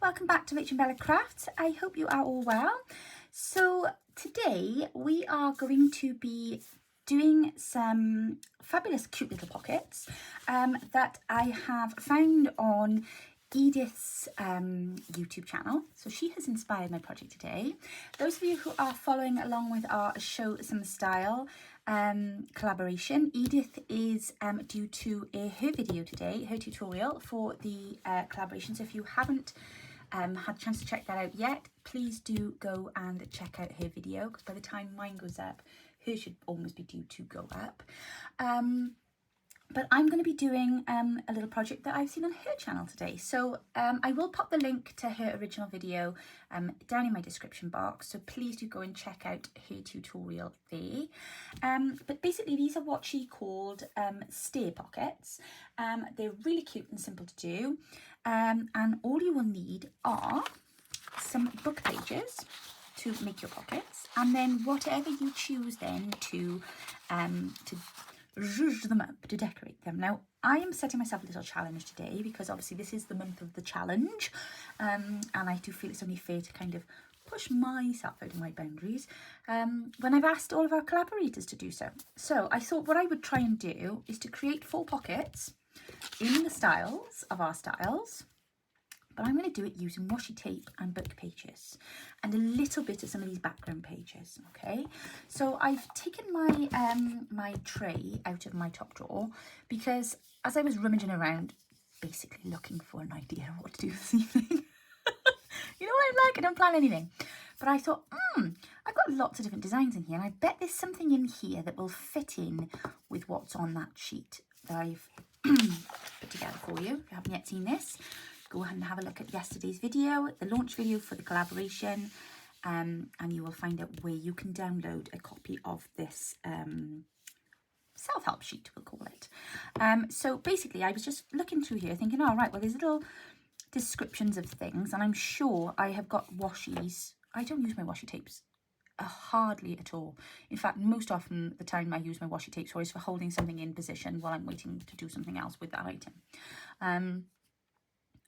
welcome back to Rach and Bella Crafts. I hope you are all well. So today we are going to be doing some fabulous cute little pockets that I have found on Edith's YouTube channel. So she has inspired my project today. Those of you who are following along with our Show Some Style collaboration, Edith is due to air her video today, her tutorial for the collaboration. So if you haven't had a chance to check that out yet, please do go and check out her video, because by the time mine goes up, hers should almost be due to go up. But I'm going to be doing a little project that I've seen on her channel today. So I will pop the link to her original video down in my description box. So please do go and check out her tutorial there. But basically these are what she called stair pockets. They're really cute and simple to do. And all you will need are some book pages to make your pockets. And then whatever you choose then to zhuzh them up, to decorate them. Now I am setting myself a little challenge today, because obviously this is the month of the challenge, and I do feel it's only fair to kind of push myself out of my boundaries when I've asked all of our collaborators to do so. So I thought what I would try and do is to create 4 pockets in the styles of our styles, but I'm going to do it using washi tape and book pages and a little bit of some of these background pages. Okay, so I've taken my my tray out of my top drawer, because as I was rummaging around basically looking for an idea of what to do this evening, you know what I'm like, I don't plan anything, but I thought I've got lots of different designs in here, and I bet there's something in here that will fit in with what's on that sheet that I've put together for you. If you haven't yet seen this, go ahead and have a look at yesterday's video, the launch video for the collaboration, and you will find out where you can download a copy of this self-help sheet, we'll call it. So basically I was just looking through here thinking, oh right, well there's little descriptions of things, and I'm sure I have got washies. I don't use my washi tapes hardly at all. In fact, most often the time I use my washi tapes for is for holding something in position while I'm waiting to do something else with that item.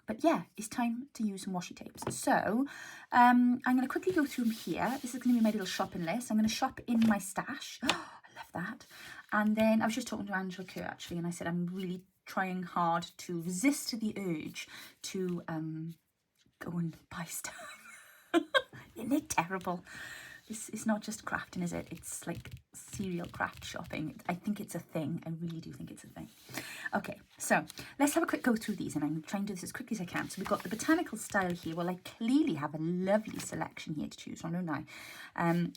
But yeah, it's time to use some washi tapes. So I'm going to quickly go through them here. This is going to be my little shopping list. I'm going to shop in my stash. Oh, I love that. And then I was just talking to Angela Kerr actually, and I said I'm really trying hard to resist the urge to go and buy stuff. Isn't it terrible? It's not just crafting, is it? It's like serial craft shopping. I think it's a thing. I really do think it's a thing. Okay, so let's have a quick go through these, and I'm trying to do this as quickly as I can. So we've got the botanical style here. Well, I clearly have a lovely selection here to choose from, don't I?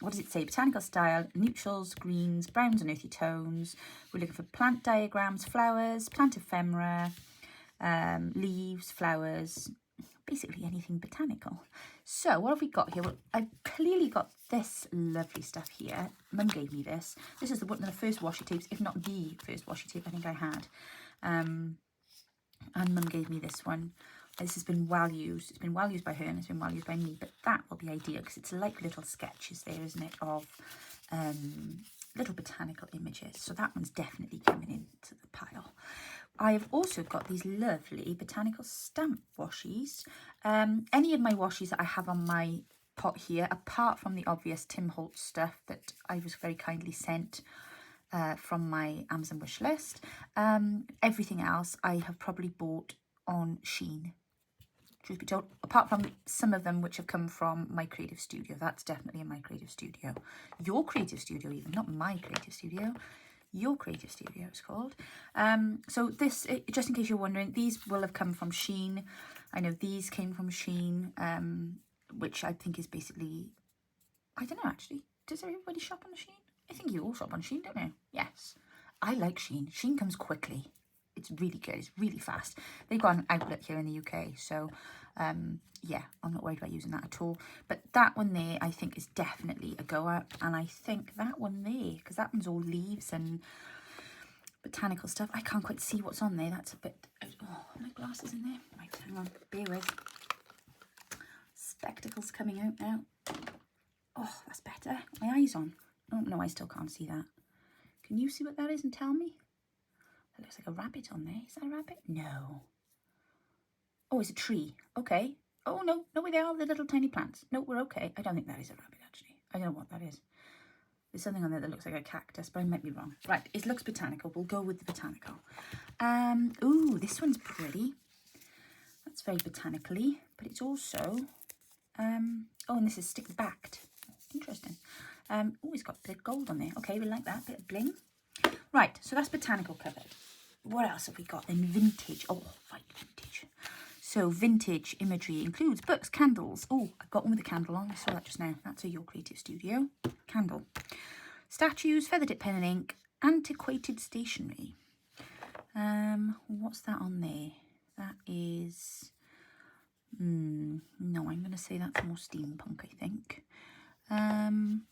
What does it say? Botanical style, neutrals, greens, browns and earthy tones. We're looking for plant diagrams, flowers, plant ephemera, leaves, flowers, basically anything botanical. So what have we got here? Well, I've clearly got this lovely stuff here. Mum gave me this. This is one of the first washi tapes, if not the first washi tape I think I had. And Mum gave me this one. This has been well used. It's been well used by her and it's been well used by me, but that will be ideal because it's like little sketches there, isn't it, of little botanical images. So that one's definitely coming into the pile. I've also got these lovely botanical stamp washies. Any of my washies that I have on my pot here, apart from the obvious Tim Holtz stuff that I was very kindly sent from my Amazon wish list, everything else I have probably bought on Shein, truth be told, apart from some of them which have come from my creative studio. That's definitely in my creative studio. Your creative studio even, not my creative studio. Your creative studio it's called. So this, just in case you're wondering, these will have come from Shein. I know these came from Shein, which I think is basically, I don't know actually, does everybody shop on Shein? I think you all shop on Shein, don't you? Yes, I like Shein. Shein comes quickly. It's really good, it's really fast. They've got an outlet here in the UK, so yeah, I'm not worried about using that at all. But that one there I think is definitely a goer, and I think that one there, because that one's all leaves and botanical stuff. I can't quite see what's on there. That's a bit, oh, my glasses in there. Right, hang on, bear with. Spectacles coming out now. Oh, that's better. My eyes on. Oh no, I still can't see that. Can you see what that is and tell me? That looks like a rabbit on there. Is that a rabbit? No. Oh, it's a tree. Okay. Oh, no, no, they are the little tiny plants. No, we're okay. I don't think that is a rabbit, actually. I don't know what that is. There's something on there that looks like a cactus, but I might be wrong. Right, it looks botanical. We'll go with the botanical. Ooh, this one's pretty. That's very botanically, but it's also, oh, and this is stick-backed. Interesting. Oh, it's got a bit of gold on there. Okay, we like that, bit of bling. Right, so that's botanical covered. What else have we got then? Vintage. Oh, right, vintage. So vintage imagery includes books, candles. Oh, I got one with a candle on. I saw that just now. That's a Your Creative Studio candle. Statues, feather dip pen and ink, antiquated stationery. What's that on there? That is, no, I'm going to say that's more steampunk, I think. And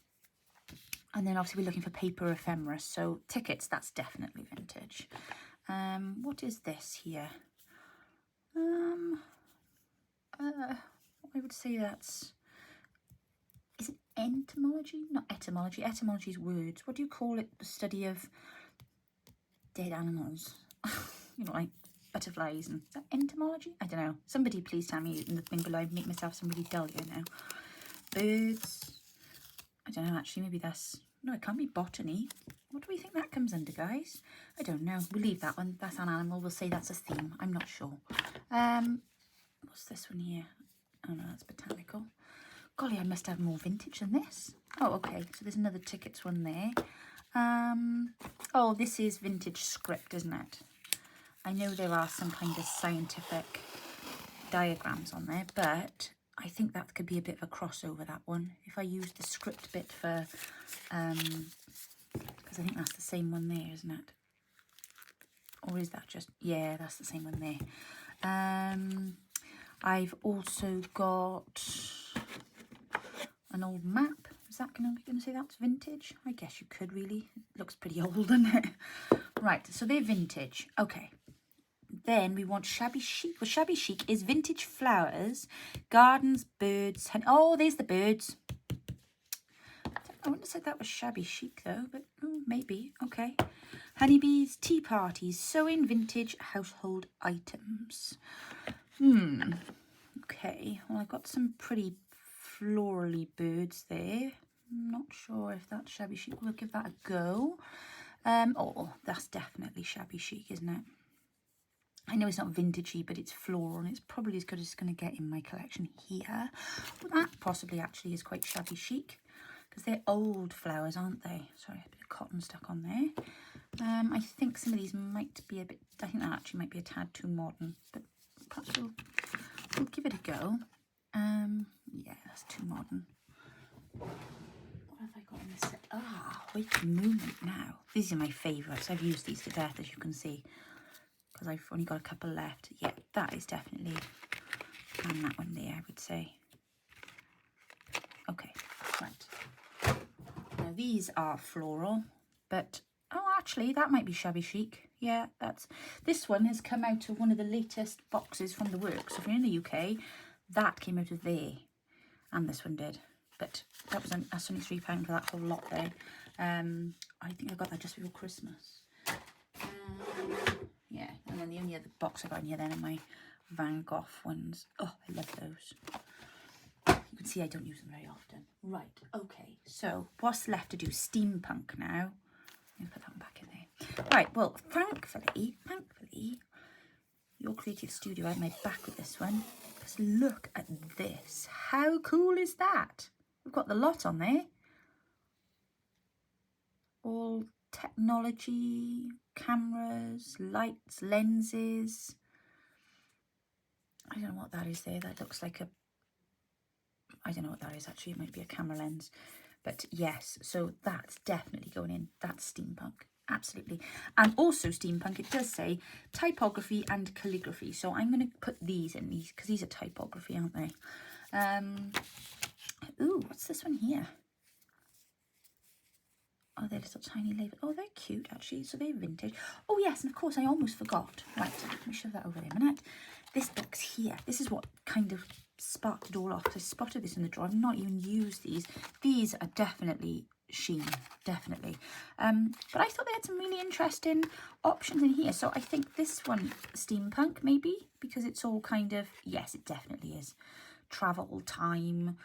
then obviously we're looking for paper ephemera, so tickets, that's definitely vintage. What is this here? I would say that's, is it entomology? Not etymology. Etymology is words. What do you call it? The study of dead animals. You know, like butterflies and is that entomology? I don't know. Somebody please tell me in the thing below. I make myself some really dull here now. Birds. I don't know, actually, maybe that's, no, it can't be botany. What do we think that comes under, guys? I don't know. We'll leave that one. That's an animal. We'll say that's a theme. I'm not sure. What's this one here? Oh, no, that's botanical. Golly, I must have more vintage than this. Oh, okay. So there's another tickets one there. Oh, this is vintage script, isn't it? I know there are some kind of scientific diagrams on there, but I think that could be a bit of a crossover, that one. If I use the script bit for, because I think that's the same one there, isn't it? Or is that just, yeah, that's the same one there. I've also got an old map. Is that going to say that's vintage? I guess you could really. It looks pretty old, doesn't it? Right, so they're vintage. Okay. Then we want shabby chic. Well, shabby chic is vintage flowers, gardens, birds. Oh, there's the birds. I wouldn't have said that was shabby chic though, but oh, maybe. Okay. Honeybees, tea parties, sewing, vintage household items. Okay. Well, I've got some pretty florally birds there. I'm not sure if that's shabby chic. We'll give that a go. Oh, that's definitely shabby chic, isn't it? I know it's not vintagey, but it's floral, and it's probably as good as it's going to get in my collection here. Well, that possibly actually is quite shabby chic, because they're old flowers, aren't they? Sorry, a bit of cotton stuck on there. I think some of these might be a bit, I think that actually might be a tad too modern, but perhaps we'll give it a go. Yeah, that's too modern. What have I got in this set? Ah, Waking Movement now. These are my favourites. I've used these to death, as you can see, because I've only got a couple left. Yeah, that is definitely, and that one there, I would say. Okay, right. Now these are floral, but oh, actually, that might be shabby chic. Yeah, this one has come out of one of the latest boxes from the works. So if you're in the UK, that came out of there, and this one did. But that's only £3 for that whole lot there. I think I got that just before Christmas. Yeah, and then the only other box I got in here then are my Van Gogh ones. Oh, I love those. You can see I don't use them very often. Right, okay, so what's left to do? Steampunk now. I'm going to put that one back in there. Right, well, thankfully, Your Creative Studio had my back with this one. Because look at this. How cool is that? We've got the lot on there. All technology, cameras, lights, lenses. I don't know what that is there. That looks like a, I don't know what that is actually. It might be a camera lens. But yes, so that's definitely going in. That's steampunk. Absolutely. And also steampunk, it does say typography and calligraphy. So I'm going to put these in, because these are typography, aren't they? Ooh, what's this one here? Oh, they're little tiny labels. Oh, they're cute, actually. So they're vintage. Oh, yes, and of course, I almost forgot. Right, let me shove that over there a minute. This box here, this is what kind of sparked it all off. I spotted this in the drawer. I've not even used these. These are definitely sheen, definitely. But I thought they had some really interesting options in here. So I think this one, steampunk maybe, because it's all kind of, yes, it definitely is. Travel, time,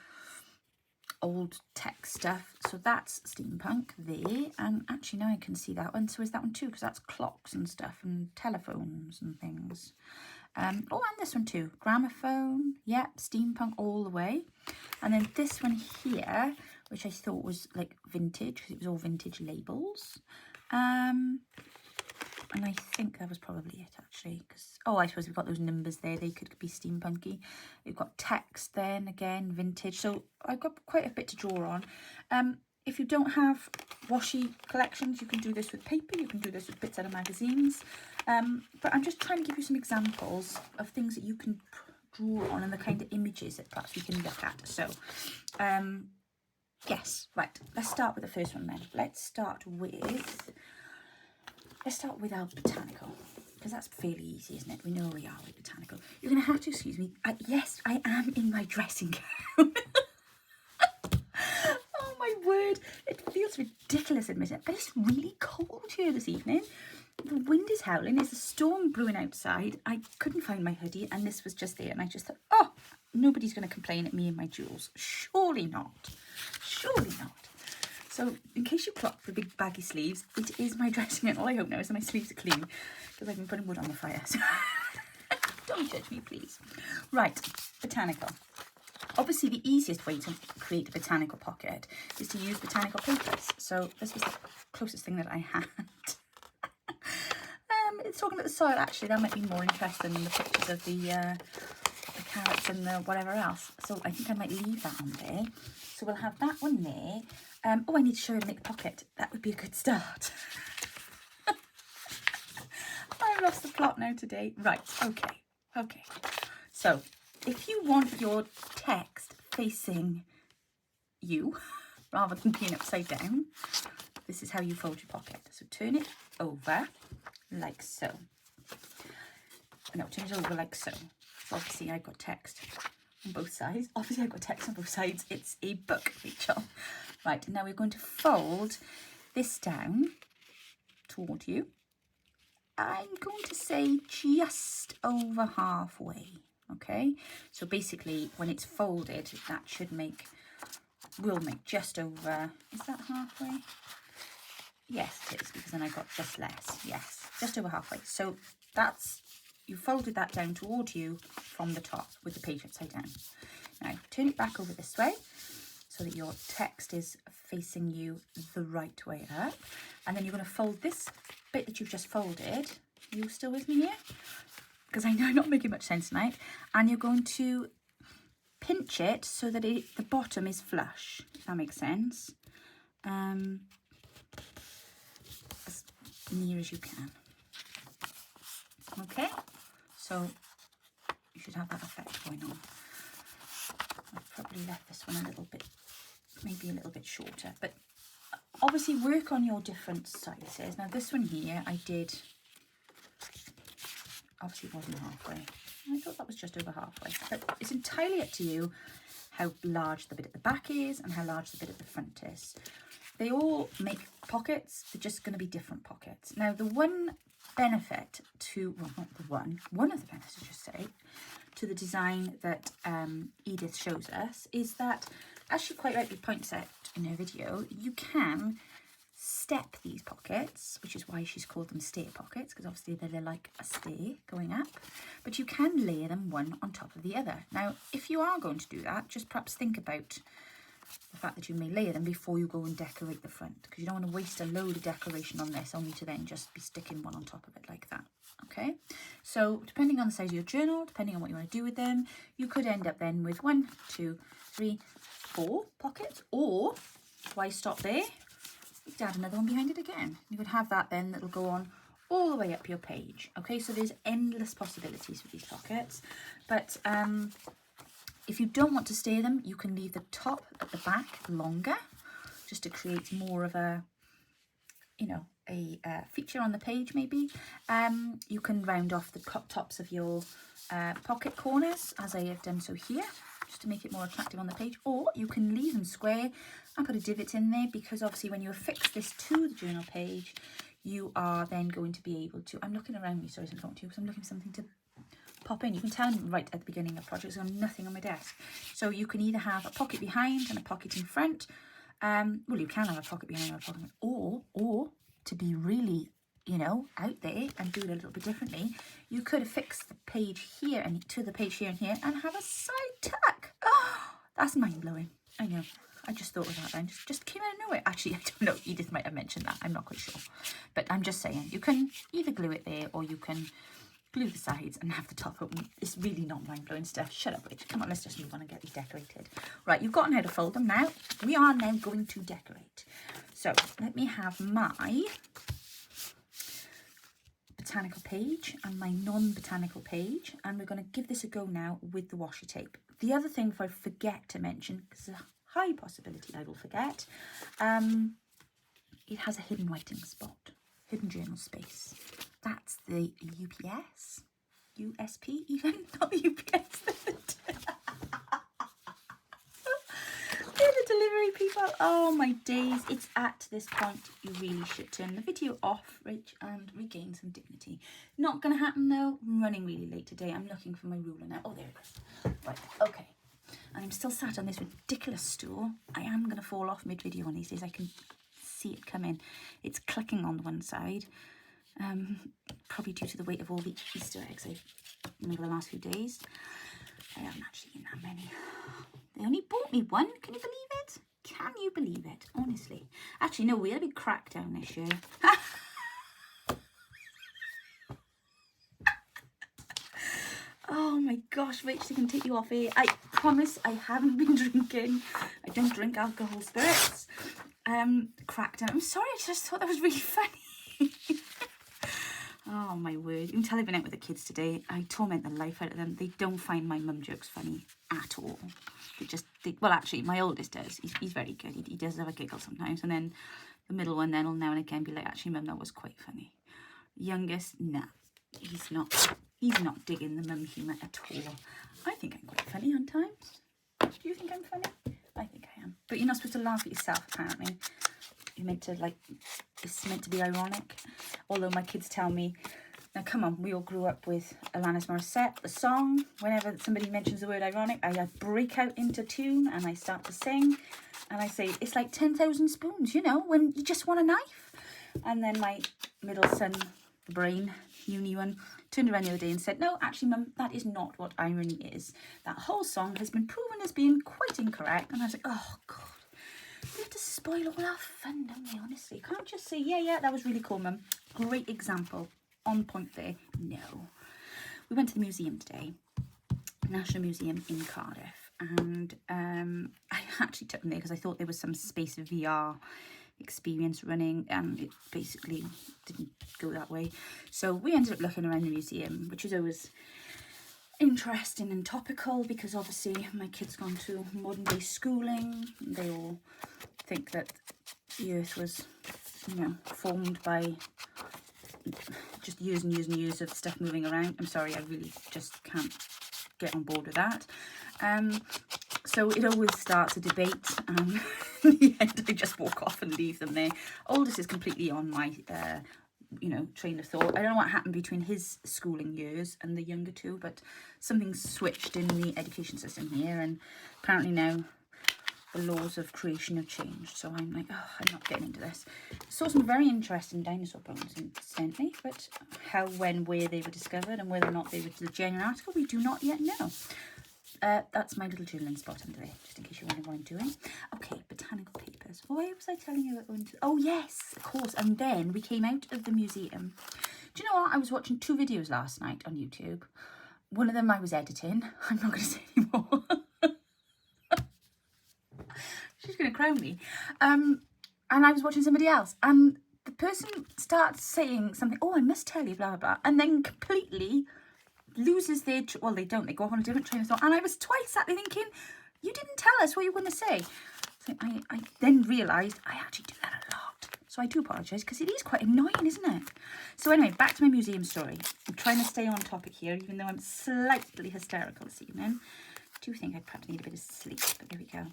old tech stuff. So that's steampunk there. And actually now I can see that one. So is that one too? Because that's clocks and stuff and telephones and things. Oh, and this one too. Gramophone. Yep, steampunk all the way. And then this one here, which I thought was like vintage, because it was all vintage labels. And I think that was probably it actually, because, oh, I suppose we've got those numbers there. They could be steampunky. We've got text then, again, vintage. So I've got quite a bit to draw on. If you don't have washi collections, you can do this with paper. You can do this with bits out of magazines. But I'm just trying to give you some examples of things that you can draw on and the kind of images that perhaps we can look at. So, yes, right. Let's start with the first one then. Let's start with our botanical, because that's fairly easy, isn't it? We know where we are with botanical. You're going to have to excuse me. Yes, I am in my dressing gown. Oh my word, it feels ridiculous admitting it, but it's really cold here this evening. The wind is howling, there's a storm brewing outside. I couldn't find my hoodie and this was just there, and I just thought, oh, nobody's going to complain at me and my jewels. Surely not. Surely not. So in case you clock the big baggy sleeves, it is my dressing gown. All I hope now is that my sleeves are clean, because I've been putting wood on the fire. So don't judge me, please. Right, botanical. Obviously, the easiest way to create a botanical pocket is to use botanical papers. So this was the closest thing that I had. It's talking about the soil. Actually, that might be more interesting than the pictures of the carrots and the whatever else. So I think I might leave that on there. So we'll have that one there. Oh, I need to show you how to make the pocket. That would be a good start. I've lost the plot now today. Right, okay. So if you want your text facing you rather than being upside down, this is how you fold your pocket. So turn it over like so. No, turn it over like so. Obviously I've got text on both sides. It's a book, Rachel. Right, now we're going to fold this down toward you. I'm going to say just over halfway. Okay, so basically when it's folded, that will make just over, is that halfway? Yes, it is, because then I got just less. Yes, just over halfway. So you folded that down toward you from the top with the page upside down. Now turn it back over this way so that your text is facing you the right way up. And then you're going to fold this bit that you've just folded. Are you still with me here? Because I know I'm not making much sense tonight. And you're going to pinch it so that the bottom is flush, if that makes sense. As near as you can. Okay, so you should have that effect going on. I've probably left this one a little bit, maybe a little bit shorter, but obviously work on your different sizes. Now this one here I did, obviously it wasn't halfway. I thought that was just over halfway, but it's entirely up to you how large the bit at the back is and how large the bit at the front is. They all make pockets, they're just going to be different pockets. Now the one benefit to, well, not the one of the benefits, I should say, to the design that Edith shows us is that, as she quite rightly points out in her video, you can step these pockets, which is why she's called them stair pockets, because obviously they're like a stair going up, but you can layer them one on top of the other. Now, if you are going to do that, just perhaps think about the fact that you may layer them before you go and decorate the front, because you don't want to waste a load of decoration on this only to then just be sticking one on top of it like that. Okay, so depending on the size of your journal, depending on what you want to do with them, you could end up then with 1, 2, 3, 4 pockets, or why stop there? You could add another one behind it again. You could have that then that'll go on all the way up your page. Okay, so there's endless possibilities with these pockets, but if you don't want to stair them, you can leave the top at the back longer, just to create more of a, you know, a feature on the page maybe. You can round off the tops of your pocket corners, as I have done so here, just to make it more attractive on the page, or you can leave them square I put a divot in there because obviously when you affix this to the journal page, you are then going to be able to, I'm looking around me, sorry, I'm talking to you because I'm looking for something to pop in. You can tell right at the beginning of projects, I've got nothing on my desk. So you can either have a pocket behind and a pocket in front. Well, you can have a pocket behind and a pocket in front. Or to be really, you know, out there and do it a little bit differently, you could affix the page here and to the page here and here and have a side tuck. Oh, that's mind-blowing. I know. I just thought of that then. Just came out of nowhere. Actually, I don't know. Edith might have mentioned that. I'm not quite sure. But I'm just saying, you can either glue it there or you can glue the sides and have the top open. It's really not mind-blowing stuff. Shut up, Rich. Come on, let's just move on and get these decorated. Right, you've gotten how to fold them now. We are now going to decorate. So let me have my botanical page and my non-botanical page, and we're going to give this a go now with the washi tape. The other thing, if I forget to mention, because there's a high possibility I will forget, it has a hidden writing spot, hidden journal space. That's the UPS, USP even, not the UPS. They're the delivery people. Oh my days, it's at this point you really should turn the video off, Rich, and regain some dignity. Not going to happen though. I'm running really late today. I'm looking for my ruler now. Oh, there it is. Right, okay. And I'm still sat on this ridiculous stool. I am going to fall off mid-video one of these days. I can see it coming. It's clicking on the one side. Probably due to the weight of all the Easter eggs I've made the last few days. I haven't actually eaten that many. They only bought me one. Can you believe it? Can you believe it? Honestly. Actually, no, we had a big crackdown this year. Oh my gosh, Rach, they can take you off here. I promise I haven't been drinking. I don't drink alcohol spirits. Crackdown. I'm sorry, I just thought that was really funny. Oh my word. You can tell I've been out with the kids today. I torment the life out of them. They don't find my mum jokes funny at all. Well, actually, my oldest does. He's very good. He does have a giggle sometimes. And then the middle one then will now and again be like, actually, mum, that was quite funny. Youngest, nah. He's not digging the mum humour at all. I think I'm quite funny on times. Do you think I'm funny? I think I am. But you're not supposed to laugh at yourself, apparently. You're meant to, like, it's meant to be ironic. Although my kids tell me, now come on, we all grew up with Alanis Morissette, the song. Whenever somebody mentions the word ironic, I break out into tune and I start to sing. And I say, it's like 10,000 spoons, you know, when you just want a knife. And then my middle son, the brain, uni one, turned around the other day and said, no, actually, Mum, that is not what irony is. That whole song has been proven as being quite incorrect. And I was like, oh, God. They have to spoil all our fun, don't they, honestly? Can't just say, yeah, that was really cool, Mum. Great example. On point there. No. We went to the museum today. National Museum in Cardiff. And I actually took them there because I thought there was some space VR experience running, and it basically didn't go that way. So we ended up looking around the museum, which is always interesting and topical because obviously my kids gone to modern day schooling. They all think that the earth was, you know, formed by just years and years and years of stuff moving around. I'm sorry, I really just can't get on board with that. So it always starts a debate, and in the end I just walk off and leave them there. Oldest is completely on my you know, train of thought. I don't know what happened between his schooling years and the younger two, but something switched in the education system here, and apparently now the laws of creation have changed. So I'm like, oh, I'm not getting into this. Saw some very interesting dinosaur bones incidentally, but how, when, where they were discovered and whether or not they were the genuine article, we do not yet know. That's my little journaling spot under there, just in case you're wondering what I'm doing. Okay, botanical papers. Why was I telling you about going to... Oh, yes, of course. And then we came out of the museum. Do you know what? I was watching 2 videos last night on YouTube. One of them I was editing. I'm not going to say anymore. She's going to crown me. And I was watching somebody else. And the person starts saying something, oh, I must tell you, blah, blah, blah. And then completely loses their... Well, they don't. They go off on a different train of thought. And I was twice sat there thinking, you didn't tell us what you were going to say. So I then realised I actually do that a lot. So I do apologise because it is quite annoying, isn't it? So anyway, back to my museum story. I'm trying to stay on topic here, even though I'm slightly hysterical this evening. I do think I perhaps need a bit of sleep, but there we go.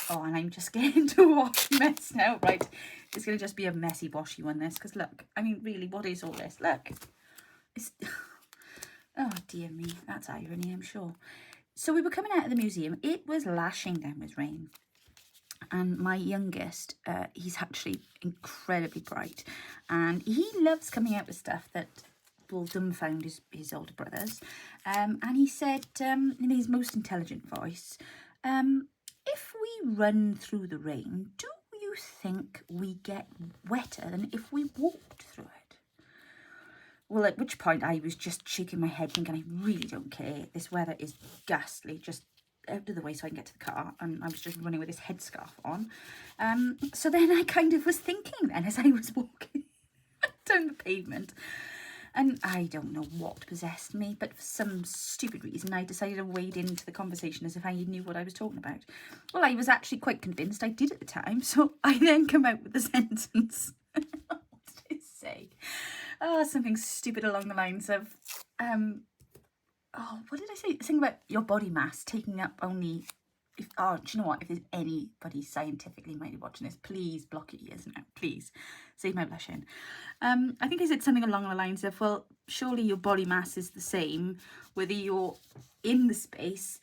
Oh, and I'm just getting to a wash mess now. Right, it's going to just be a messy washy one, this. Because look, I mean, really, what is all this? Look. It's... Oh, dear me. That's irony, I'm sure. So we were coming out of the museum. It was lashing down with rain. And my youngest, he's actually incredibly bright. And he loves coming out with stuff that will dumbfound his older brothers. And he said, in his most intelligent voice, if we run through the rain, do you think we get wetter than if we walked through it? Well, at which point I was just shaking my head thinking, I really don't care. This weather is ghastly. Just out of the way so I can get to the car. And I was just running with this headscarf on. So then I kind of was thinking then as I was walking down the pavement. And I don't know what possessed me, but for some stupid reason, I decided to wade into the conversation as if I knew what I was talking about. Well, I was actually quite convinced I did at the time, so I then come out with the sentence. What did it say? Oh, something stupid along the lines of, oh, what did I say? Something about your body mass taking up only... Oh, do you know what? If there's anybody scientifically minded watching this, please block your ears now. Please. Save my blushing. I think I said something along the lines of, well, surely your body mass is the same whether you're in the space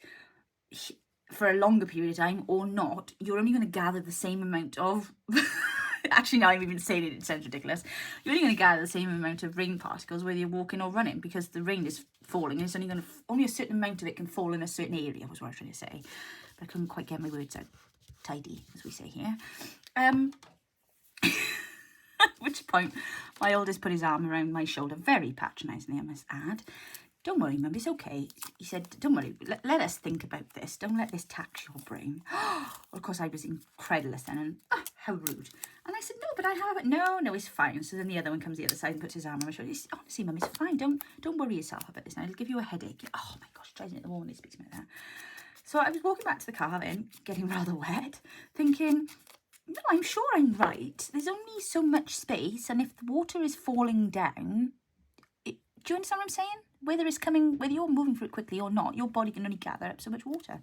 for a longer period of time or not. You're only going to gather the same amount of... Actually, now I'm even saying it sounds ridiculous. You're only going to gather the same amount of rain particles whether you're walking or running, because the rain is falling. And it's only going to... Only a certain amount of it can fall in a certain area, was what I was trying to say. I couldn't quite get my words out tidy, as we say here. At which point, my oldest put his arm around my shoulder, very patronisingly, I must add. Don't worry, Mum, it's okay. He said, don't worry, let us think about this. Don't let this tax your brain. Of course, I was incredulous then, and how rude. And I said, no, but I have it. No, it's fine. So then the other one comes the other side and puts his arm on my shoulder. He said, honestly, Mum, it's fine. Don't worry yourself about this now. It'll give you a headache. Oh, my gosh, tries it at the wall when he speaks like that. So I was walking back to the car then, getting rather wet, thinking, no, I'm sure I'm right. There's only so much space, and if the water is falling down, do you understand what I'm saying? Whether you're moving through it quickly or not, your body can only gather up so much water.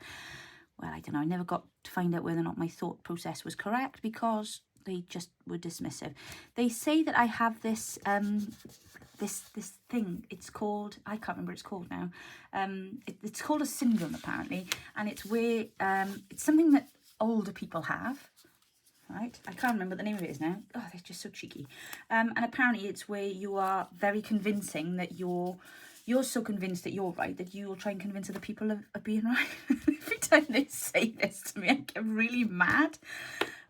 Well, I don't know. I never got to find out whether or not my thought process was correct because they just were dismissive. They say that I have this this thing. It's called, I can't remember what it's called now. It's called a syndrome apparently, and it's where it's something that older people have. Right, I can't remember what the name of it is now. Oh, they're just so cheeky. And apparently it's where you are very convincing that you're so convinced that you're right that you will try and convince other people of being right. Every time they say this to me, I get really mad.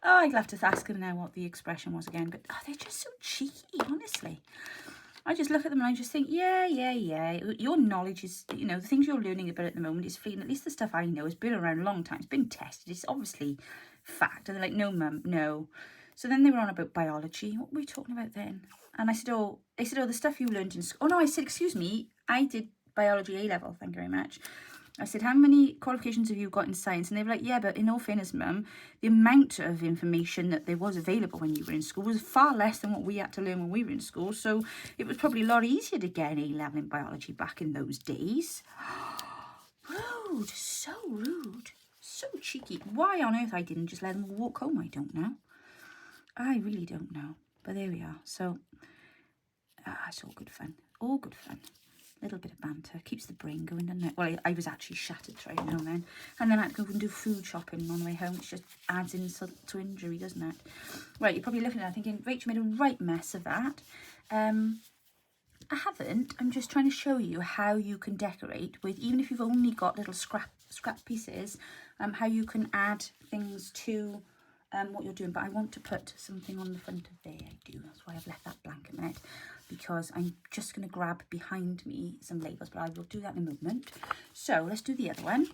Oh, I'd have to ask them now what the expression was again. But they're just so cheeky, honestly. I just look at them and I just think, yeah. Your knowledge is, the things you're learning about at the moment is fleeting. At least the stuff I know has been around a long time. It's been tested. It's obviously fact. And they're like, no, Mum, no. So then they were on about biology. What were we talking about then? And I said, they said, the stuff you learned in school. Oh, no, I said, excuse me, I did biology A-level, thank you very much. I said, how many qualifications have you got in science? And they were like, yeah, but in all fairness, Mum, the amount of information that there was available when you were in school was far less than what we had to learn when we were in school. So it was probably a lot easier to get an A-level in biology back in those days. Rude, so rude, so cheeky. Why on earth I didn't just let them walk home, I don't know. I really don't know. But there we are. So, it's all good fun. All good fun. A little bit of banter. Keeps the brain going, doesn't it? Well, I was actually shattered right now and then. And then I had to go and do food shopping on the way home, which just adds insult to injury, doesn't it? Right, you're probably looking at that thinking, Rachel made a right mess of that. I haven't. I'm just trying to show you how you can decorate with, even if you've only got little scrap pieces, how you can add things to what you're doing. But I want to put something on the front of there. I do. That's why I've left that blank a minute, because I'm just going to grab behind me some labels, but I will do that in a moment. So let's do the other one.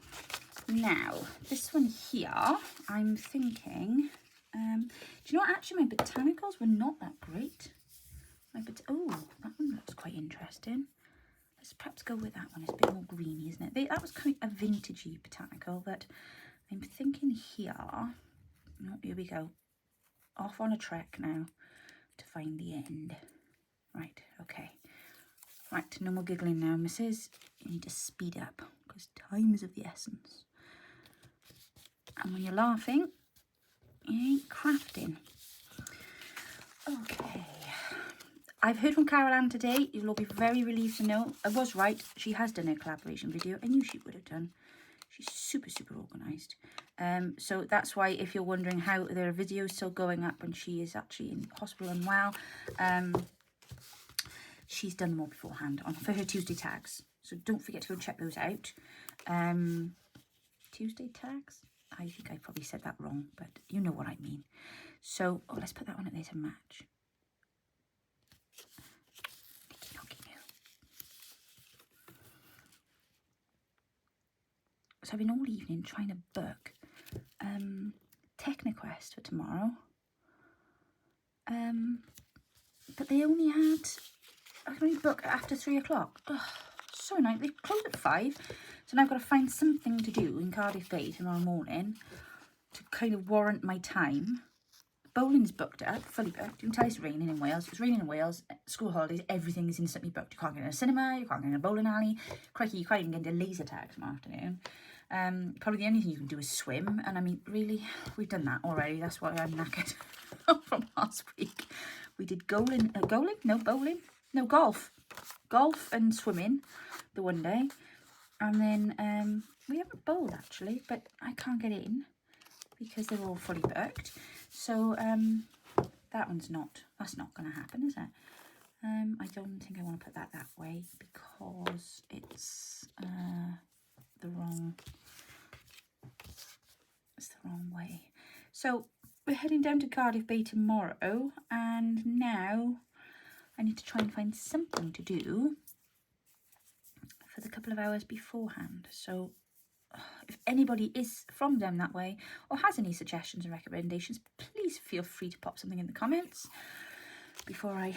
Now, this one here, I'm thinking, do you know what? Actually, my botanicals were not that great. Oh, that one looks quite interesting. Let's perhaps go with that one. It's a bit more greeny, isn't it? That was kind of a vintagey botanical, but I'm thinking here. Oh, here we go. Off on a trek now to find the end. Right, okay. Right, no more giggling now, missus. You need to speed up because time is of the essence. And when you're laughing, crafting. Okay. I've heard from Carol Ann today. You'll all be very relieved to know I was right. She has done her collaboration video. I knew she would have done. She's super, super organised. So that's why if you're wondering how there are videos still going up and she is actually in hospital and well, she's done them all beforehand for her Tuesday tags. So don't forget to go check those out. Tuesday tags? I think I probably said that wrong, but you know what I mean. So, let's put that one up there to match. So I've been all evening trying to book Technoquest for tomorrow. But they only had, I can only book after 3 o'clock. So nice. They close at 5. So now I've got to find something to do in Cardiff Bay tomorrow morning to kind of warrant my time. Bowling's booked up, fully booked. You can tell it's raining in Wales. It's raining in Wales. School holidays, everything is instantly booked. You can't get in a cinema, you can't get in a bowling alley. Crikey, you can't even get into laser tag tomorrow afternoon. Probably the only thing you can do is swim. And I mean, really, we've done that already. That's why I'm knackered from last week. We did bowling. No, golf. Golf and swimming the one day. And then we haven't bowled actually, but I can't get in because they're all fully booked. So that's not going to happen, is it? I don't think I want to put that way because it's the wrong way. So we're heading down to Cardiff Bay tomorrow, and now I need to try and find something to do for the couple of hours beforehand. So if anybody is from down that way or has any suggestions and recommendations, please feel free to pop something in the comments before I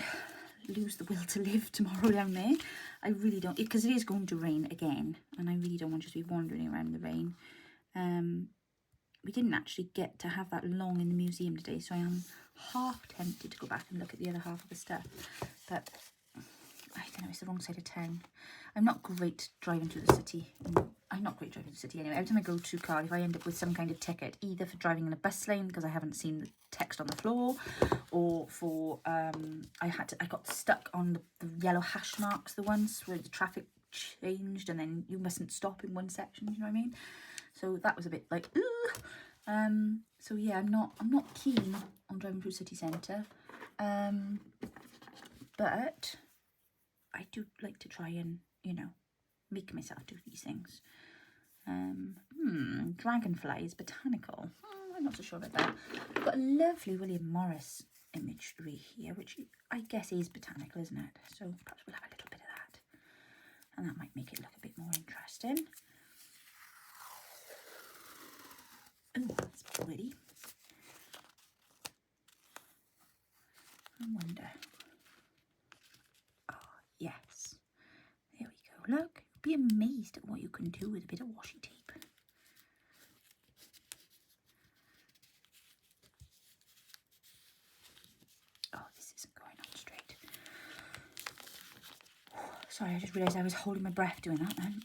lose the will to live tomorrow down there. I really don't, because it is going to rain again, and I really don't want to just be wandering around in the rain. We didn't actually get to have that long in the museum today, so I am half tempted to go back and look at the other half of the stuff, but I don't know, it's the wrong side of town. I'm not great driving through the city. I'm not great driving through the city anyway. Every time I go to Cardiff, I end up with some kind of ticket, either for driving in a bus lane because I haven't seen the text on the floor, or for I got stuck on the yellow hash marks, the ones where the traffic changed and then you mustn't stop in one section. You know what I mean? So that was a bit like, ooh. So yeah, I'm not keen on driving through city centre, but I do like to try and, you know, make myself do these things. Dragonflies, botanical. I'm not so sure about that. I've got a lovely William Morris imagery here, which I guess is botanical, isn't it? So perhaps we'll have a little bit of that. And that might make it look a bit more interesting. Oh, that's pretty. I wonder. Oh, yes. There we go. Look, you'll be amazed at what you can do with a bit of washi tape. Oh, this isn't going on straight. Sorry, I just realised I was holding my breath doing that then.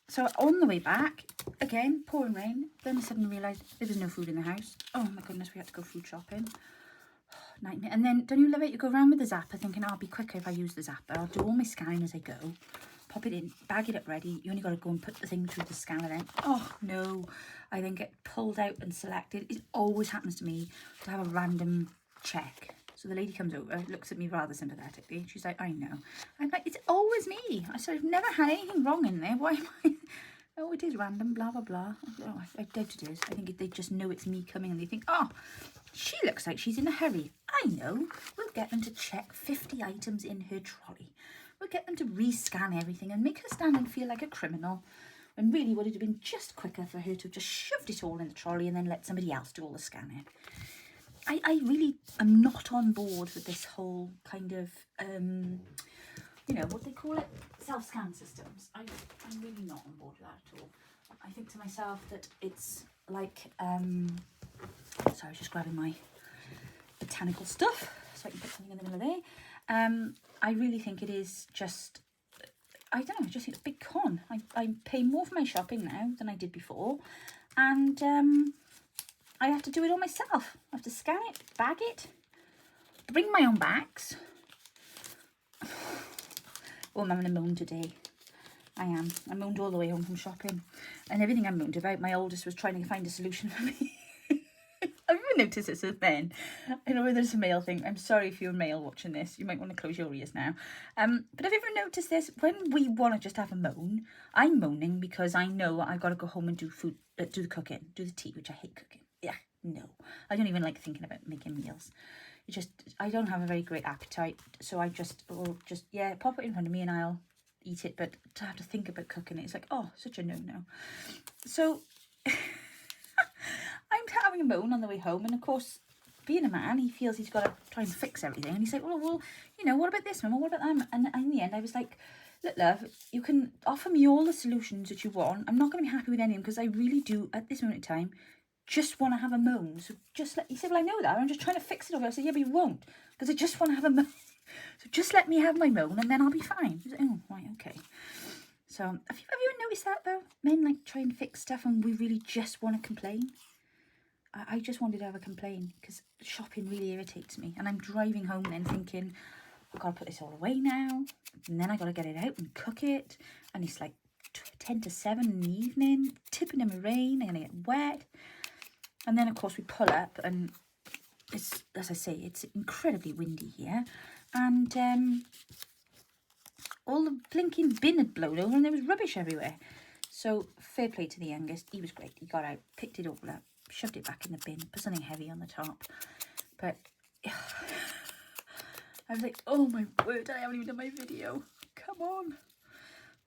So on the way back, again, pouring rain, then I suddenly realised there was no food in the house. Oh my goodness, we had to go food shopping. Nightmare. And then, don't you love it? You go around with the zapper thinking, oh, I'll be quicker if I use the zapper. I'll do all my scanning as I go. Pop it in, bag it up ready. You only got to go and put the thing through the scanner then. Oh no, I then get pulled out and selected. It always happens to me to have a random check. So the lady comes over, looks at me rather sympathetically. She's like, I know. I'm like, it's always me. I said, I've never had anything wrong in there. Why am I? Oh, it is random, blah, blah, blah. Oh, I doubt it is. I think they just know it's me coming and they think, oh, she looks like she's in a hurry. I know. We'll get them to check 50 items in her trolley. We'll get them to re-scan everything and make her stand and feel like a criminal. When really would it have been just quicker for her to have just shoved it all in the trolley and then let somebody else do all the scanning. I really am not on board with this whole kind of, you know, what they call it, self-scan systems. I'm really not on board with that at all. I think to myself that it's like, So I was just grabbing my botanical stuff so I can put something in the middle of there. I really think it is just, I don't know, I just think it's a big con. I pay more for my shopping now than I did before, and I have to do it all myself. I have to scan it, bag it, bring my own bags. Oh, I'm having a moan today. I am. I moaned all the way home from shopping, and everything I moaned about, my oldest was trying to find a solution for me. I've even noticed this as men. I know whether it's a male thing. I'm sorry if you're a male watching this. You might want to close your ears now. But have you ever noticed this? When we want to just have a moan, I'm moaning because I know I've got to go home and do food, do the cooking, do the tea, which I hate cooking. Yeah, no. I don't even like thinking about making meals. It just, I don't have a very great appetite. So I just will just, yeah, pop it in front of me and I'll eat it. But to have to think about cooking it, it's like, oh, such a no-no. So I'm having a moan on the way home, and of course, being a man, he feels he's got to try and fix everything, and he's like, well, you know, what about this one? Well, what about that? And in the end, I was like, look, love, you can offer me all the solutions that you want. I'm not going to be happy with any of them, because I really do, at this moment in time, just want to have a moan. So just let, he said, well, I know that, I'm just trying to fix it over. I said, yeah, but you won't, because I just want to have a moan. So just let me have my moan, and then I'll be fine. He was like, oh, right, okay. So have you ever noticed that, though? Men like try and fix stuff, and we really just want to complain. I just wanted to have a complaint because shopping really irritates me. And I'm driving home then thinking, I've got to put this all away now. And then I got to get it out and cook it. And it's like 10 to 7 in the evening, tipping in the rain, I'm going to get wet. And then, of course, we pull up and it's, as I say, it's incredibly windy here. And all the blinking bin had blown over and there was rubbish everywhere. So fair play to the youngest. He was great. He got out, picked it all up, shoved it back in the bin, put something heavy on the top. But I was like, oh my word, I haven't even done my video. Come on.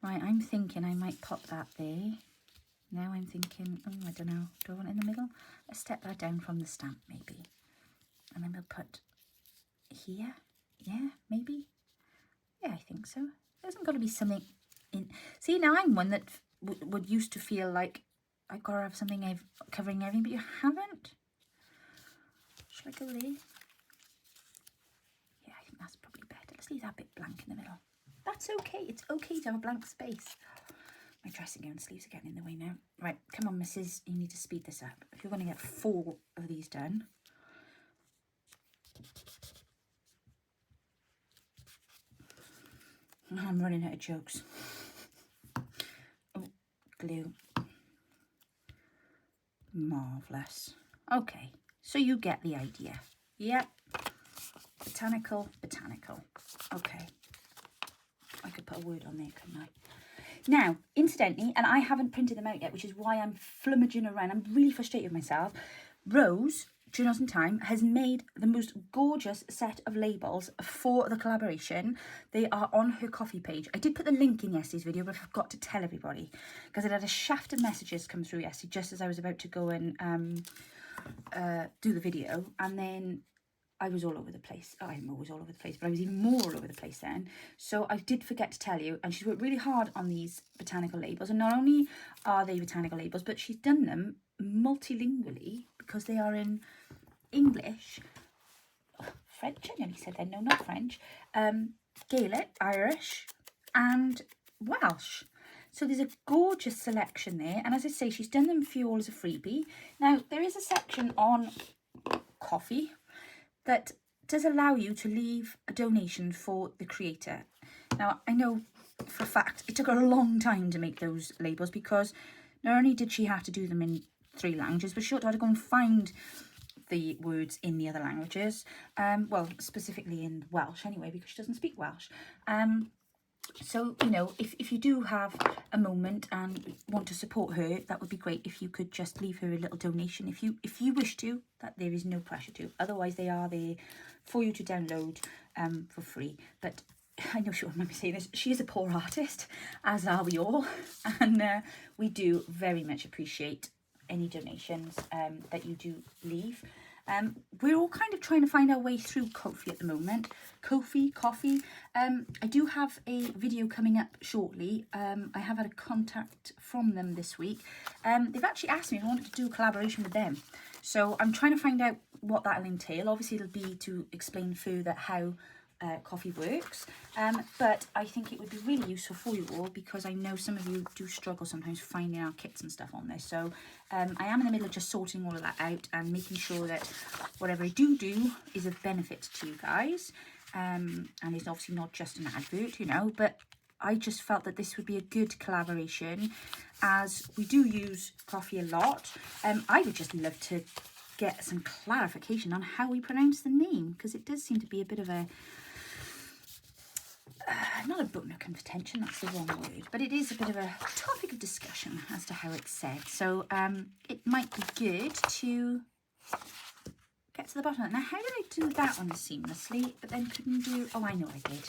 Right, I'm thinking I might pop that there. Now I'm thinking, oh, I don't know, do I want it in the middle? Let's step that down from the stamp maybe. And then we'll put here. Yeah, maybe. Yeah, I think so. There's got to be something in. See, now I'm one that would used to feel like I've got to have something covering everything, but you haven't. Should I go there? Yeah, I think that's probably better. Let's leave that bit blank in the middle. That's okay. It's okay to have a blank space. My dressing gown sleeves are getting in the way now. Right, come on, missus. You need to speed this up. If you're going to get 4 of these done. I'm running out of jokes. Oh, glue. Marvellous. Okay, so you get the idea. Yep. Botanical. Okay. I could put a word on there, couldn't I? Now, incidentally, and I haven't printed them out yet, which is why I'm flummaging around. I'm really frustrated with myself. Rose, Journals in Time, has made the most gorgeous set of labels for the collaboration. They are on her coffee page. I did put the link in yesterday's video, but I forgot to tell everybody because it had a shaft of messages come through yesterday just as I was about to go and do the video, and then I was all over the place. Oh, I'm always all over the place, but I was even more all over the place then. So I did forget to tell you, and she's worked really hard on these botanical labels. And not only are they botanical labels, but she's done them multilingually because they are in English, French, I nearly said then, no, not French, Gaelic, Irish, and Welsh. So there's a gorgeous selection there. And as I say, she's done them for you all as a freebie. Now, there is a section on coffee that does allow you to leave a donation for the creator. Now, I know for a fact it took her a long time to make those labels because not only did she have to do them in 3 languages, but she had to go and find the words in the other languages. Well, specifically in Welsh anyway, because she doesn't speak Welsh. So, you know, if you do have a moment and want to support her, that would be great if you could just leave her a little donation if you wish to. That there is no pressure to. Otherwise, they are there for you to download for free. But I know she won't remember saying this. She is a poor artist, as are we all. And we do very much appreciate any donations that you do leave. We're all kind of trying to find our way through Ko-fi at the moment. Ko-fi, coffee. I do have a video coming up shortly. I have had a contact from them this week. They've actually asked me if I wanted to do a collaboration with them. So I'm trying to find out what that'll entail. Obviously it'll be to explain further how coffee works, but I think it would be really useful for you all, because I know some of you do struggle sometimes finding our kits and stuff on this. So I am in the middle of just sorting all of that out and making sure that whatever I do is of benefit to you guys, and it's obviously not just an advert, you know, but I just felt that this would be a good collaboration, as we do use coffee a lot. I would just love to get some clarification on how we pronounce the name, because it does seem to be a bit of a not a bone of contention, that's the wrong word, but it is a bit of a topic of discussion as to how it's said. So it might be good to get to the bottom of it. Now, how did I do that one seamlessly, but then couldn't do... Oh, I know I did.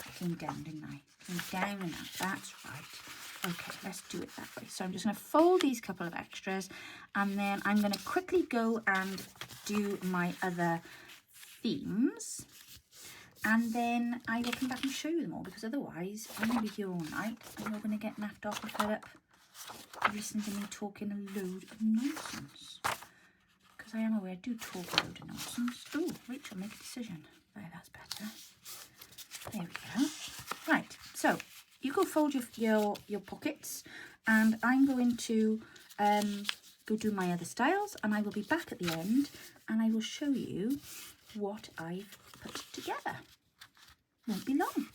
I came down, didn't I? Came down and up. That's right. Okay, let's do it that way. So I'm just going to fold these couple of extras, and then I'm going to quickly go and do my other themes. And then I will come back and show you them all, because otherwise I'm going to be here all night and you're going to get napped off and fed up listening to me talking a load of nonsense. Because I am aware I do talk a load of nonsense. Oh, Rachel, make a decision. There, that's better. There we go. Right, so you go fold your pockets, and I'm going to go do my other styles, and I will be back at the end and I will show you what I've put together. Won't be long.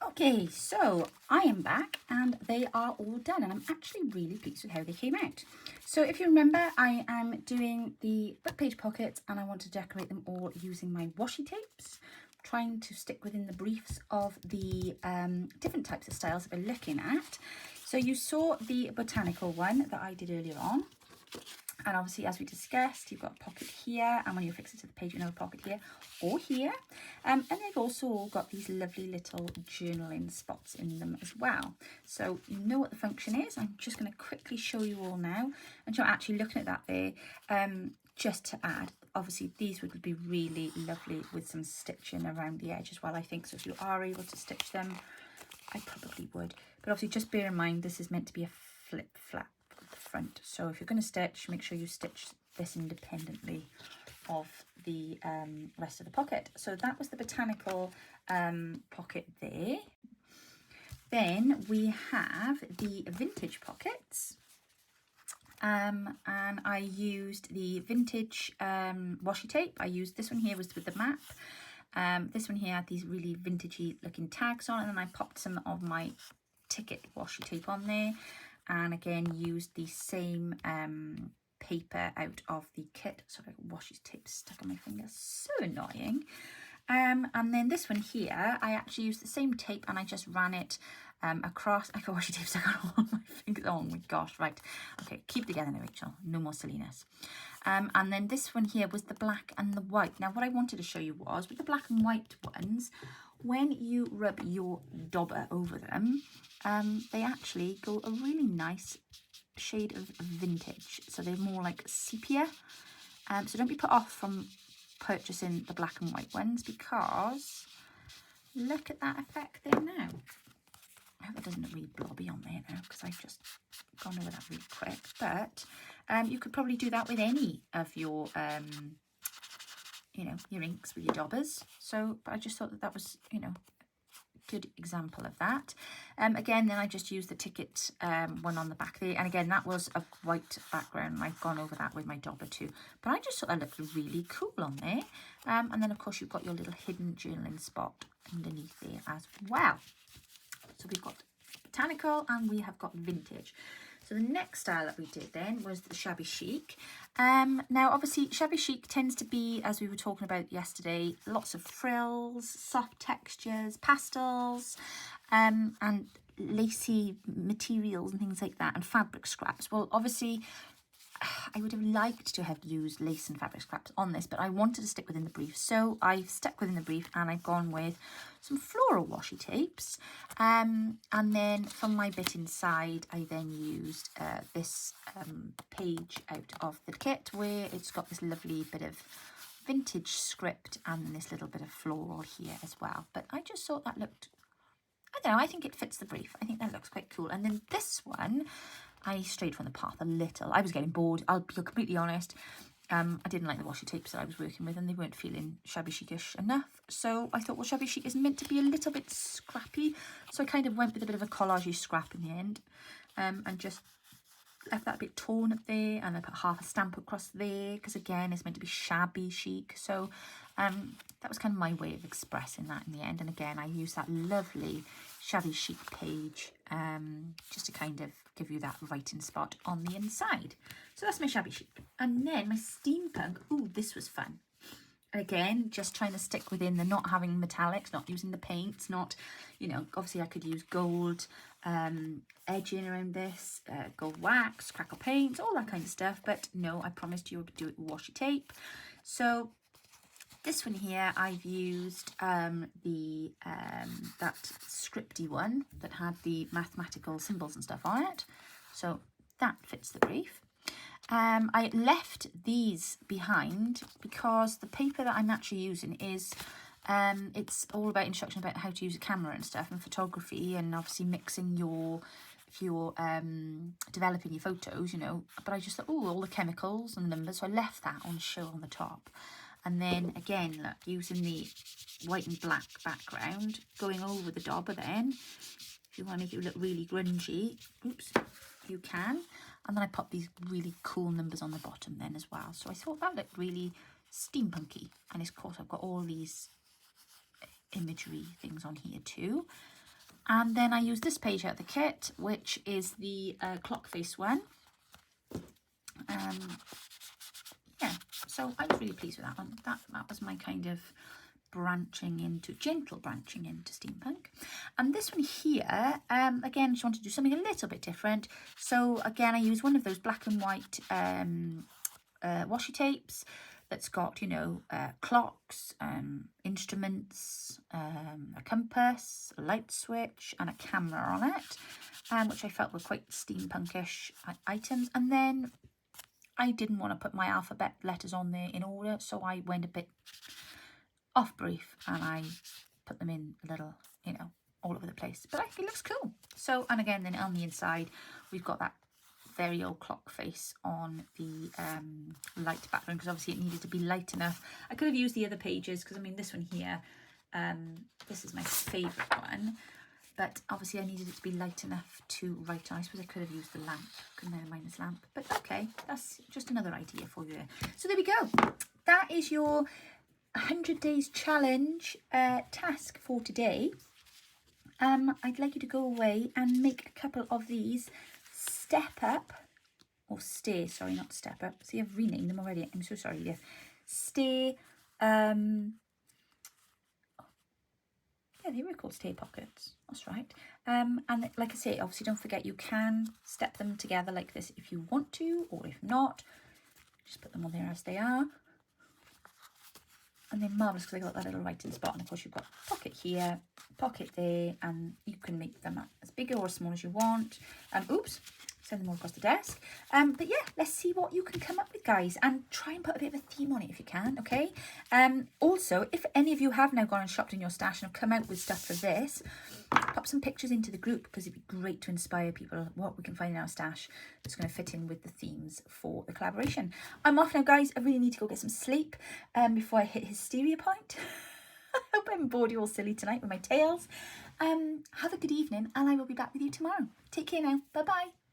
Okay, so I am back and they are all done, and I'm actually really pleased with how they came out. So if you remember, I am doing the book page pockets and I want to decorate them all using my washi tapes, trying to stick within the briefs of the different types of styles that we're looking at. So you saw the botanical one that I did earlier on. And obviously, as we discussed, you've got a pocket here, and when you fix it to the page, you have a pocket here or here. And they've also all got these lovely little journaling spots in them as well. So you know what the function is. I'm just going to quickly show you all now. And you're actually looking at that there, just to add, obviously, these would be really lovely with some stitching around the edge as well, I think. So if you are able to stitch them, I probably would. But obviously, just bear in mind, this is meant to be a flip flap at the front. So if you're going to stitch, make sure you stitch this independently of the rest of the pocket. So that was the botanical pocket there. Then we have the vintage pockets. And I used the vintage washi tape. I used this one here was with the map. This one here had these really vintagey looking tags on, and then I popped some of my ticket washi tape on there, and again used the same paper out of the kit. Sorry, washi tape stuck on my finger, so annoying. And then this one here, I actually used the same tape and I just ran it across. I got washi tape stuck on all my fingers. Oh my gosh, right. Okay, keep it together now, Rachel. No more silliness. And then this one here was the black and the white. Now, what I wanted to show you was, with the black and white ones, when you rub your dauber over them, they actually go a really nice shade of vintage. So they're more like sepia. So don't be put off from purchasing the black and white ones, because look at that effect there now. I hope it doesn't look really blobby on there now, because I've just gone over that really quick. But you could probably do that with any of your you know, your inks with your daubers. So, but I just thought that that was, you know, good example of that. Again, then I just used the ticket one on the back there, and again that was a white background, and I've gone over that with my dauber too, but I just thought that looked really cool on there. And then of course you've got your little hidden journaling spot underneath there as well. So we've got botanical and we have got vintage. So the next style that we did then was the shabby chic. Now obviously shabby chic tends to be, as we were talking about yesterday, lots of frills, soft textures, pastels, and lacy materials and things like that, and fabric scraps. Well, obviously I would have liked to have used lace and fabric scraps on this, but I wanted to stick within the brief, so I've stuck within the brief and I've gone with some floral washi tapes. And then from my bit inside, I then used this page out of the kit, where it's got this lovely bit of vintage script and this little bit of floral here as well. But I just thought that looked, I don't know, I think it fits the brief. I think that looks quite cool. And then this one, I strayed from the path a little. I was getting bored, I'll be completely honest. I didn't like the washi tapes that I was working with, and they weren't feeling shabby chic-ish enough. So I thought, well, shabby chic is meant to be a little bit scrappy. So I kind of went with a bit of a collagey scrap in the end, and just left that a bit torn up there, and I put half a stamp across there, because again, it's meant to be shabby chic. So that was kind of my way of expressing that in the end. And again, I used that lovely shabby chic page just to kind of give you that writing spot on the inside. So that's my shabby chic. And then my steampunk. Ooh, this was fun. Again, just trying to stick within the not having metallics, not using the paints, not, you know, obviously I could use gold edging around this, gold wax, crackle paints, all that kind of stuff. But no, I promised you would do it with washi tape. So this one here, I've used that scripty one that had the mathematical symbols and stuff on it. So that fits the brief. I left these behind because the paper that I'm actually using is, it's all about instruction about how to use a camera and stuff, and photography, and obviously mixing if you're developing your photos, you know. But I just thought, oh, all the chemicals and numbers, so I left that on show on the top. And then again, look, using the white and black background, going over the dauber then. If you want to make it look really grungy, oops, you can. And then I pop these really cool numbers on the bottom then as well. So I thought that looked really steampunky. And of course, I've got all these imagery things on here too. And then I use this page out of the kit, which is the clock face one. Yeah, so I was really pleased with that one. That was my kind of gentle branching into steampunk. And this one here, again, I just wanted to do something a little bit different. So again, I use one of those black and white washi tapes that's got, you know, clocks, instruments, a compass, a light switch, and a camera on it, which I felt were quite steampunkish items. And then I didn't want to put my alphabet letters on there in order, so I went a bit off brief and I put them in a little, you know, all over the place. But I think it looks cool. So, and again, then on the inside, we've got that very old clock face on the light background, because obviously it needed to be light enough. I could have used the other pages, because I mean, this one here, this is my favourite one. But obviously I needed it to be light enough to write on. I suppose I could have used the lamp, couldn't I, minus lamp. But okay, that's just another idea for you. So there we go. That is your 100 days challenge task for today. I'd like you to go away and make a couple of these step up, or stay, sorry, not step up. See, I've renamed them already. I'm so sorry, Edith. Stay, yeah, they were called stay pockets. That's right. And like I say, obviously don't forget you can step them together like this if you want to, or if not, just put them on there as they are. And they're marvellous because they got that little writing spot. And of course you've got pocket here, pocket there, and you can make them as big or as small as you want. Oops, send them all across the desk. But yeah, let's see what you can come up with, guys, and try and put a bit of a theme on it if you can, okay? Also, if any of you have now gone and shopped in your stash and have come out with stuff for this, pop some pictures into the group, because it'd be great to inspire people what we can find in our stash that's going to fit in with the themes for the collaboration. I'm off now, guys. I really need to go get some sleep before I hit hysteria point. I hope I haven't bored you all silly tonight with my tales. Have a good evening, and I will be back with you tomorrow. Take care now. Bye-bye.